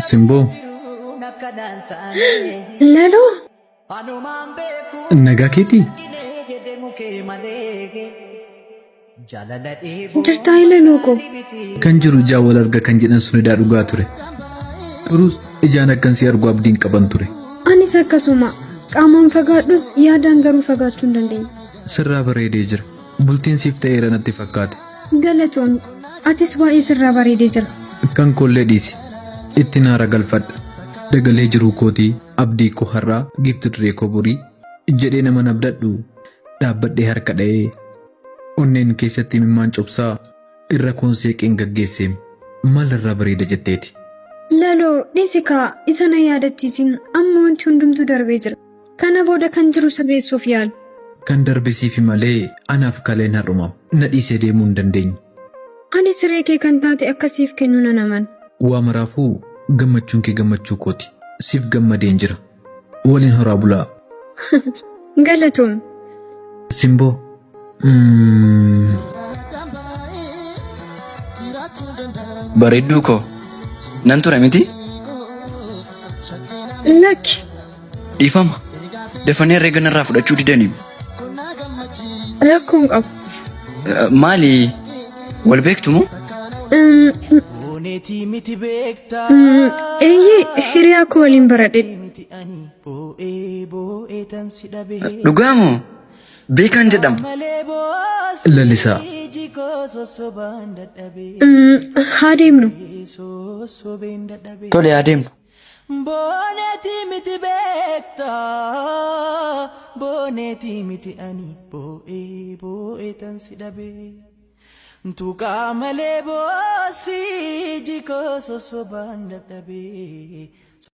Simboo Laloo nagaa keetii jirtaa laloo ko kan jiru ijaa wal arga kan jedhan sun edaa dhugaa ture. Turus ijaan akkansii argu abdiin qaban ture. anis akkasuma qaamaan fagaadhus yaadaan garuu fagaachuu hin dandeenye. Sirraa bareedee jira. Bultiin siif ta'eera natti fakkaata. Galatoon atis waa'ee sirraa bareedee jira. Kan kollee dhiisi. Itti naara galfadha. Dagalee jiruu kootii abdii koo har'aa giiftu diree koo borii jedhee nama nabdadhu dhaabbadhee harka dha'ee onneen keessatti mimmaan cobsaa irra koonseeqeen gaggeesseem maal irraa bareeda jetteeti. Laloo dhiisikaa isa na yaadachiisin amma wanti hundumtuu darbee jira. Kana booda kan jiru sirreessuuf yaalu. Kan darbisiifi malee anaaf kaleen har'umaam na dhiisee deemuu hin dandeenye. Ani siree kee kan taate akkasiif kennuu nan amana. Waa maraafuu gammachuun kee gammachuu kooti. Siif gammadeen jira. Waliin horaa bulaa. Galatoon. Simboo. Bareedduu koo nan ture miti? Lakki. Dhiifama. Dafanii herreega narraa fudhachuu didaniim. Rakkoon qabu. Maali? Wal beektu moo? Eeyyee hiriyaa koo waliin baradhe. Dhugaa moo? Beekan jedhama. Lalisaa. Haa deemnu. Tole haa deemnu. Boneti miti bekta, boneti miti ani boe tan sidabe. Tuka male bosi jiko soso banda dabe.